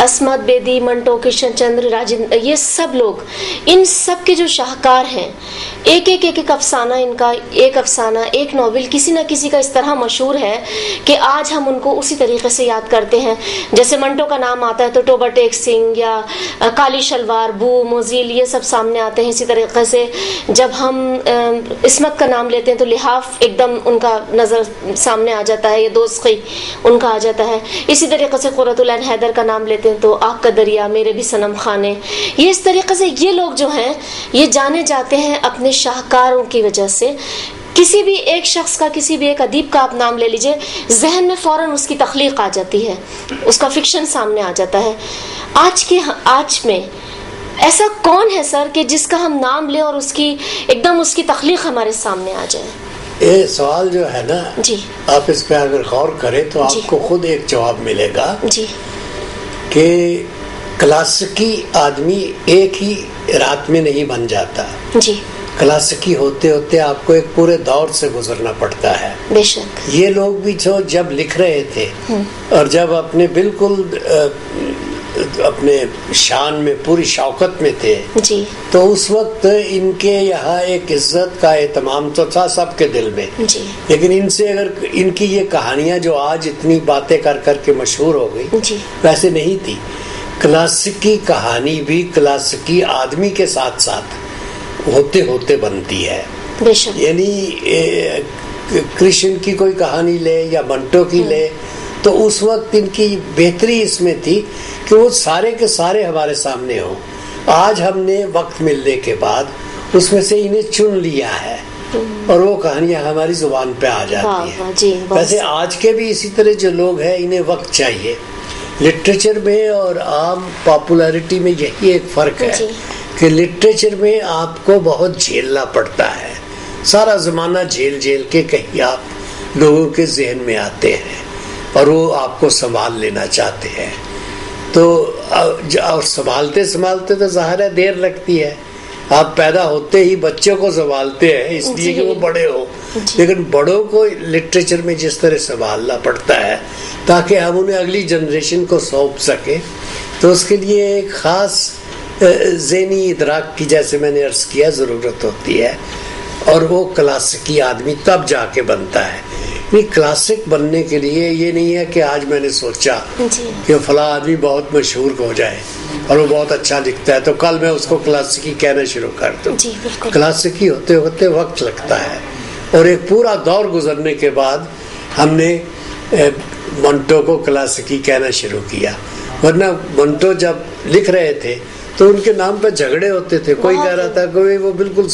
عصمت بیدی, منٹو, کرشن چندر, راجندر, یہ سب لوگ, ان سب کے جو شاہکار ہیں, ایک افسانہ, ان کا ایک افسانہ, ایک ناول کسی نہ کسی کا اس طرح مشہور ہے کہ آج ہم ان کو اسی طریقے سے یاد کرتے ہیں. جیسے منٹو کا نام آتا ہے تو ٹوبا ٹیک سنگھ یا کالی شلوار, بو, موزیل, یہ سب سامنے آتے ہیں. اسی طریقے سے جب ہم عصمت کا نام لیتے ہیں تو لحاف ایک دم ان کا نظر سامنے آ جاتا ہے, یہ دوسخی ان کا آ جاتا ہے. اسی طریقے سے قرۃالعین حیدر کا نام لیتے ہیں تو آگ کا دریا, میرے بھی صنم خانے. یہ اس طریقے سے یہ لوگ جو ہیں یہ جانے جاتے ہیں اپنے شاہکاروں کی وجہ سے. کسی بھی ایک شخص کا, کسی بھی ایک ادیب کا آپ نام لے لیجئے, ذہن میں فوراً اس کی تخلیق آ جاتی ہے, اس کا فکشن سامنے آ جاتا ہے. آج میں ایسا کون ہے سر کہ جس کا ہم نام لیں اور اس کی ایک دم اس کی تخلیق ہمارے سامنے آ جائے؟ یہ سوال جو ہے نا جی, آپ اس پہ اگر غور کریں تو آپ کو خود ایک جواب ملے گا جی کہ کلاسیکی آدمی ایک ہی رات میں نہیں بن جاتا. جی, کلاسیکی ہوتے ہوتے آپ کو ایک پورے دور سے گزرنا پڑتا ہے. بے شک. یہ لوگ بھی جو جب لکھ رہے تھے اور جب اپنے بالکل اپنے شان میں پوری شوکت میں تھے جی, تو اس وقت ان کے یہاں ایک عزت کا اہتمام تو تھا سب کے دل میں جی, لیکن ان سے اگر ان کی یہ کہانیاں جو آج اتنی باتیں کر کے مشہور ہو گئی جی, ویسے نہیں تھی. کلاسیکی کہانی بھی کلاسیکی آدمی کے ساتھ ساتھ ہوتے ہوتے بنتی ہے. بے شک. یعنی کرشن کی کوئی کہانی لے یا منٹو کی لے تو اس وقت ان کی بہتری اس میں تھی کہ وہ سارے کے سارے ہمارے سامنے ہوں. آج ہم نے وقت ملنے کے بعد اس میں سے انہیں چن لیا ہے اور وہ کہانیاں ہماری زبان پہ آ جاتی ہیں. جی, ویسے آج کے بھی اسی طرح جو لوگ ہیں انہیں وقت چاہیے. لٹریچر میں اور عام پاپولیرٹی میں یہی ایک فرق ہے کہ لٹریچر میں آپ کو بہت جھیلنا پڑتا ہے. سارا زمانہ جھیل کے کہیں آپ لوگوں کے ذہن میں آتے ہیں اور وہ آپ کو سنبھال لینا چاہتے ہیں. تو اور سنبھالتے تو ظاہر ہے دیر لگتی ہے. آپ پیدا ہوتے ہی بچوں کو سنبھالتے ہیں اس لیے کہ وہ بڑے ہو, لیکن بڑوں کو لٹریچر میں جس طرح سنبھالنا پڑتا ہے تاکہ ہم انہیں اگلی جنریشن کو سونپ سکیں, تو اس کے لیے ایک خاص ذہنی ادراک کی, جیسے میں نے عرض کیا, ضرورت ہوتی ہے. اور وہ کلاسیکی آدمی تب جا کے بنتا ہے. کلاسک بننے کے لیے یہ نہیں ہے کہ آج میں نے سوچا کہ فلاں آدمی بہت مشہور ہو جائے اور وہ بہت اچھا لکھتا ہے تو کل میں اس کو کلاسیکی کہنا شروع کر دوں. کلاسیکی ہوتے ہوتے وقت لگتا ہے اور ایک پورا دور گزرنے کے بعد ہم نے منٹو کو کلاسیکی کہنا شروع کیا. ورنہ منٹو جب لکھ رہے تھے تو ان کے نام پہ جھگڑے ہوتے تھے. کوئی کہہ رہا تھا کہ وہ بالکل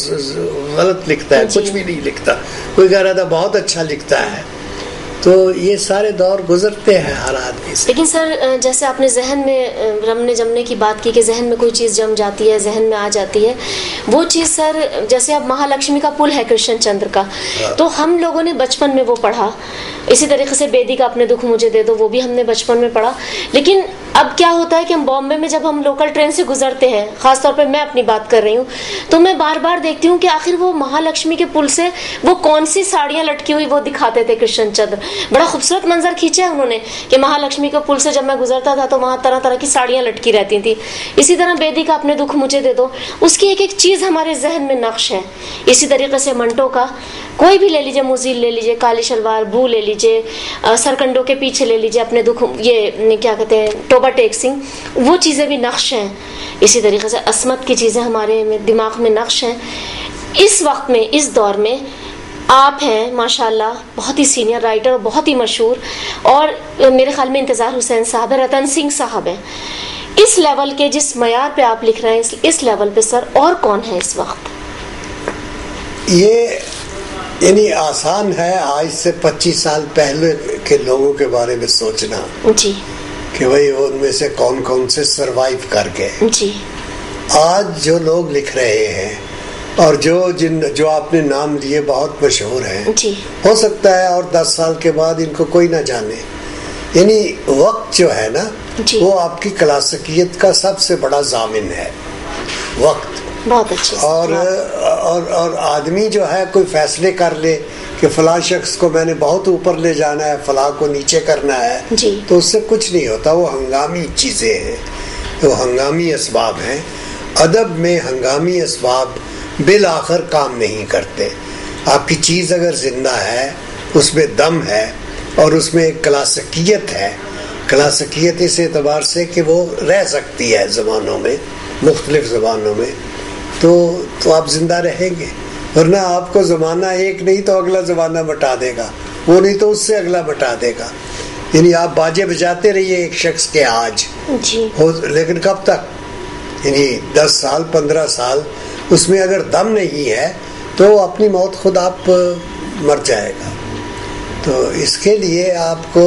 غلط لکھتا ہے, کچھ بھی نہیں لکھتا. کوئی کہہ رہا تھا بہت اچھا لکھتا ہے. تو یہ سارے دور گزرتے ہیں ہر آدمی سے. لیکن سر جیسے آپ نے ذہن میں رمنے جمنے کی بات کی کہ ذہن میں کوئی چیز جم جاتی ہے, ذہن میں آ جاتی ہے, وہ چیز سر جیسے اب مہالکشمی کا پل ہے کرشن چندر کا, تو ہم لوگوں نے بچپن میں وہ پڑھا. اسی طریقے سے بیدی کا اپنے دکھ مجھے دے دو, وہ بھی ہم نے بچپن میں پڑھا. لیکن اب کیا ہوتا ہے کہ ہم بامبے میں جب ہم لوکل ٹرین سے گزرتے ہیں, خاص طور پہ میں اپنی بات کر رہی ہوں, تو میں بار بار دیکھتی ہوں کہ آخر وہ مہالکشمی کے پل سے وہ کون سی ساڑیاں لٹکی ہوئی وہ دکھاتے تھے کرشن چندر. بڑا خوبصورت منظر کھینچا ہے انہوں نے کہ مہالکشمی کے پل سے جب میں گزرتا تھا تو وہاں طرح طرح کی ساڑیاں لٹکی رہتی تھی. اسی طرح بیدی کا اپنے دکھ مجھے دے دو, اس کی ایک ایک چیز ہمارے ذہن میں نقش ہے. اسی طریقے سے منٹو کا کوئی بھی لے لیجیے, موزیل لے لیجیے, کالی شلوار, بو لے لیجیے, سرکنڈوں کے پیچھے لے لیجیے, اپنے دکھ یہ کیا کہتے ہیں ٹوبا ٹیک سنگھ, وہ چیزیں بھی نقش ہیں. اسی طریقے سے عصمت کی چیزیں ہمارے دماغ میں نقش ہیں. اس وقت میں, اس دور میں آپ ہیں ماشاءاللہ بہت ہی سینئر رائٹر, بہت ہی مشہور, اور میرے خیال میں انتظار حسین صاحب ہے, رتن سنگھ صاحب ہیں. اس لیول کے جس معیار پہ آپ لکھ رہے ہیں, اس لیول پہ سر اور کون ہے اس وقت؟ یہ یعنی آسان ہے آج سے 25 سال پہلے کے لوگوں کے بارے میں سوچنا جی کہ بھئی ان میں سے کون کون سے سروائیو کر گئے. جی آج جو لوگ لکھ رہے ہیں اور جو آپ نے نام لیے بہت مشہور ہیں, جی ہو سکتا ہے اور 10 سال کے بعد ان کو کوئی نہ جانے. یعنی وقت جو ہے نا, وہ آپ کی کلاسیکیت کا سب سے بڑا ضامن ہے. وقت بہت اچھے. اور آدمی جو ہے کوئی فیصلے کر لے کہ فلاں شخص کو میں نے بہت اوپر لے جانا ہے، فلاں کو نیچے کرنا ہے، تو اس سے کچھ نہیں ہوتا. وہ ہنگامی چیزیں ہیں، وہ ہنگامی اسباب ہیں. ادب میں ہنگامی اسباب بالآخر کام نہیں کرتے. آپ کی چیز اگر زندہ ہے، اس میں دم ہے اور اس میں ایک کلاسیکیت ہے. کلاسیکیت اس اعتبار سے کہ وہ رہ سکتی ہے زبانوں میں، مختلف زبانوں میں، تو آپ زندہ رہیں گے. ورنہ آپ کو زمانہ ایک نہیں تو اگلا زمانہ بٹا دے گا، وہ نہیں تو اس سے اگلا بٹا دے گا. یعنی آپ باجے بجاتے رہیے ایک شخص کے آج، لیکن کب تک؟ یعنی 10 سال 15 سال اس میں اگر دم نہیں ہے تو اپنی موت خود آپ مر جائے گا. تو اس کے لیے آپ کو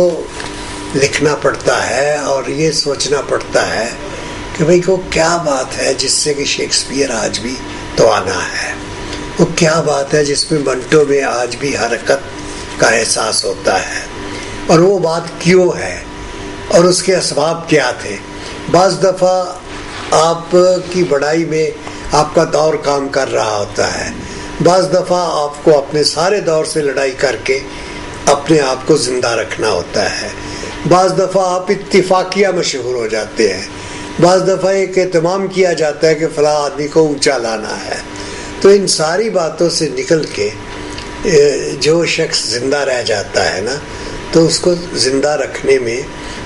لکھنا پڑتا ہے اور یہ سوچنا پڑتا ہے کہ بھئی کو کیا بات ہے جس سے کہ شیکسپیئر آج بھی توانا ہے، وہ کیا بات ہے جس میں منٹو میں آج بھی حرکت کا احساس ہوتا ہے، اور وہ بات کیوں ہے اور اس کے اسباب کیا تھے. بعض دفعہ آپ کی بڑائی میں آپ کا دور کام کر رہا ہوتا ہے، بعض دفعہ آپ کو اپنے سارے دور سے لڑائی کر کے اپنے آپ کو زندہ رکھنا ہوتا ہے، بعض دفعہ آپ اتفاقیہ مشہور ہو جاتے ہیں، بعض دفعہ ایک اہتمام کیا جاتا ہے کہ فلاں آدمی کو اونچا لانا ہے. تو ان ساری باتوں سے نکل کے جو شخص زندہ رہ جاتا ہے نا، تو اس کو زندہ رکھنے میں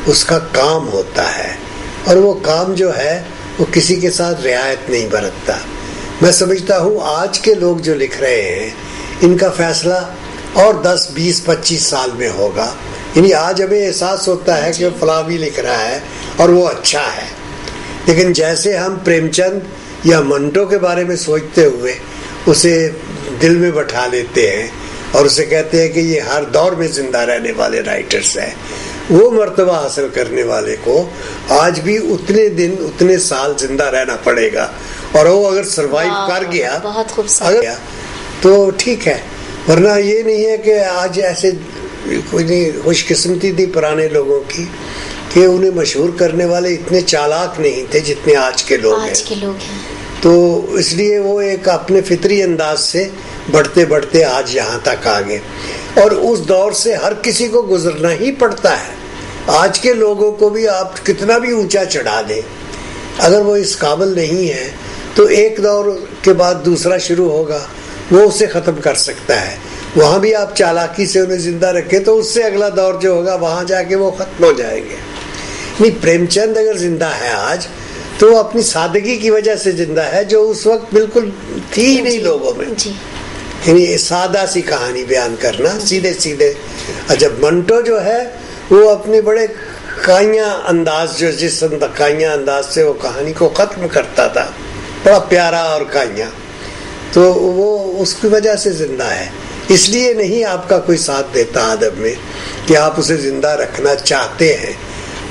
اس کا کام ہوتا ہے، اور وہ کام جو ہے وہ کسی کے ساتھ رعایت نہیں برتتا. میں سمجھتا ہوں آج کے لوگ جو لکھ رہے ہیں ان کا فیصلہ اور 10 20 25 سال میں ہوگا. یعنی آج ہمیں احساس ہوتا ہے کہ فلاں بھی لکھ رہا ہے اور وہ اچھا ہے، لیکن جیسے ہم پریم چند یا منٹو کے بارے میں سوچتے ہوئے اسے دل میں بٹھا لیتے ہیں اور اسے کہتے ہیں کہ یہ ہر دور میں زندہ رہنے والے رائٹرز ہیں، وہ مرتبہ حاصل کرنے والے کو آج بھی اتنے دن اتنے سال زندہ رہنا پڑے گا، اور وہ اگر سروائیو کر گیا تو ٹھیک ہے. ورنہ یہ نہیں ہے کہ آج ایسے کوئی نہیں. خوش قسمتی تھی پرانے لوگوں کی کہ انہیں مشہور کرنے والے اتنے چالاک نہیں تھے جتنے آج کے لوگ ہیں. تو اس لیے وہ ایک اپنے فطری انداز سے بڑھتے بڑھتے آج یہاں تک آ گئے، اور اس دور سے ہر کسی کو گزرنا ہی پڑتا ہے. آج کے لوگوں کو بھی آپ کتنا بھی اونچا چڑھا دیں، اگر وہ اس قابل نہیں ہے تو ایک دور کے بعد دوسرا شروع ہوگا، وہ اسے ختم کر سکتا ہے. وہاں بھی آپ چالاکی سے انہیں زندہ رکھیں تو اس سے اگلا دور جو ہوگا وہاں جا کے وہ ختم ہو جائیں گے. نہیں، پریم چند اگر زندہ ہے آج تو وہ اپنی سادگی کی وجہ سے زندہ ہے، جو اس وقت بالکل تھی ہی نہیں لوگوں میں. یعنی سادہ سی کہانی بیان کرنا سیدھے سیدھے. جب منٹو جو ہے وہ اپنے بڑے کائیاں انداز، جو جس کائیاں انداز سے وہ کہانی کو ختم کرتا تھا، بڑا پیارا اور کائیاں، تو وہ اس کی وجہ سے زندہ ہے. اس لیے نہیں آپ کا کوئی ساتھ دیتا ادب میں کہ آپ اسے زندہ رکھنا چاہتے ہیں،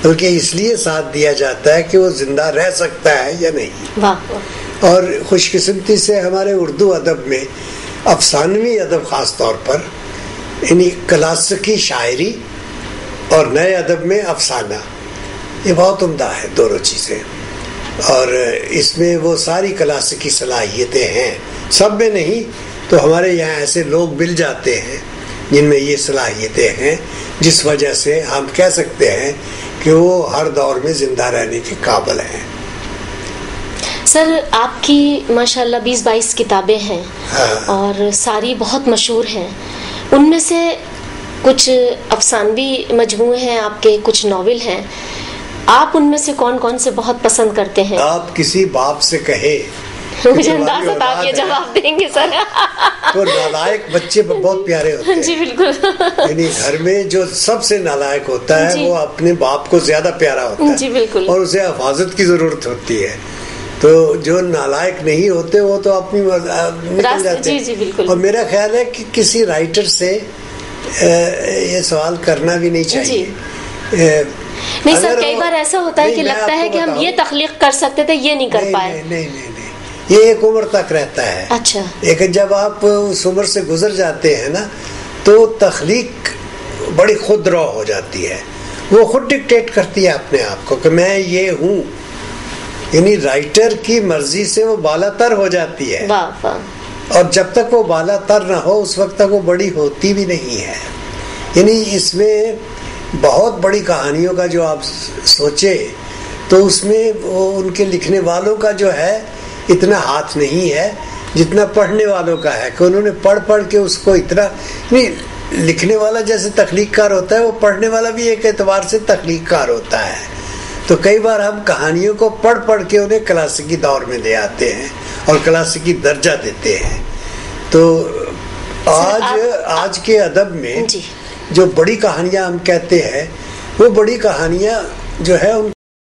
بلکہ اس لیے ساتھ دیا جاتا ہے کہ وہ زندہ رہ سکتا ہے یا نہیں. اور خوش قسمتی سے ہمارے اردو ادب میں افسانوی ادب خاص طور پر، یعنی کلاسیکی شاعری اور نئے ادب میں افسانہ، یہ بہت عمدہ ہے دونوں چیزیں. اور اس میں وہ ساری کلاسیکی صلاحیتیں ہیں. سب میں نہیں تو ہمارے یہاں ایسے لوگ مل جاتے ہیں جن میں یہ صلاحیتیں ہیں، جس وجہ سے ہم کہہ سکتے ہیں کہ وہ ہر دور میں زندہ رہنے کے قابل ہیں. سر، آپ کی ماشاءاللہ 20-22 کتابیں ہیں اور ساری بہت مشہور ہیں. ان میں سے کچھ افسانوی مجموعے ہیں آپ کے، کچھ ناول ہیں. آپ ان میں سے کون کون سے بہت پسند کرتے ہیں؟ آپ کسی باپ سے کہے مجھے اندازہ تھا آپ یہ جواب دیں گے سر. تو نالائق بچے بہت پیارے ہوتے ہیں. جی بالکل. یعنی گھر میں جو سب سے نالائق ہوتا ہے وہ اپنے باپ کو زیادہ پیارا ہوتا ہے. جی بالکل. اور اسے حفاظت کی ضرورت ہوتی ہے. تو جو نالائق نہیں ہوتے وہ تو اپنی نکل جاتے ہیں. جی بالکل. اور میرا خیال ہے کہ کسی رائٹر سے یہ سوال کرنا بھی نہیں چاہیے. نہیں سر، کئی بار ایسا ہوتا ہے کہ لگتا ہے کہ ہم یہ تخلیق کر سکتے تھے، یہ نہیں کر پائے. نہیں، یہ ایک عمر تک رہتا ہے. اچھا. لیکن جب آپ اس عمر سے گزر جاتے ہیں نا تو تخلیق بڑی خود رو ہو جاتی ہے. وہ خود ڈکٹیٹ کرتی ہے اپنے آپ کو کہ میں یہ ہوں. یعنی رائٹر کی مرضی سے وہ بالا تر ہو جاتی ہے، اور جب تک وہ بالا تر نہ ہو اس وقت تک وہ بڑی ہوتی بھی نہیں ہے. یعنی اس میں بہت بڑی کہانیوں کا جو آپ سوچے تو اس میں وہ ان کے لکھنے والوں کا جو ہے اتنا ہاتھ نہیں ہے جتنا پڑھنے والوں کا ہے، کہ انہوں نے پڑھ کے اس کو اتنا نہیں. لکھنے والا جیسے تخلیق کار ہوتا ہے، وہ پڑھنے والا بھی ایک اعتبار سے تخلیق کار ہوتا ہے. تو کئی بار ہم کہانیوں کو پڑھ کے انہیں کلاسیکی دور میں لے آتے ہیں اور کلاسیکی درجہ دیتے ہیں. تو آج کے ادب میں جو بڑی کہانیاں ہم کہتے ہیں، وہ بڑی کہانیاں جو ہے ان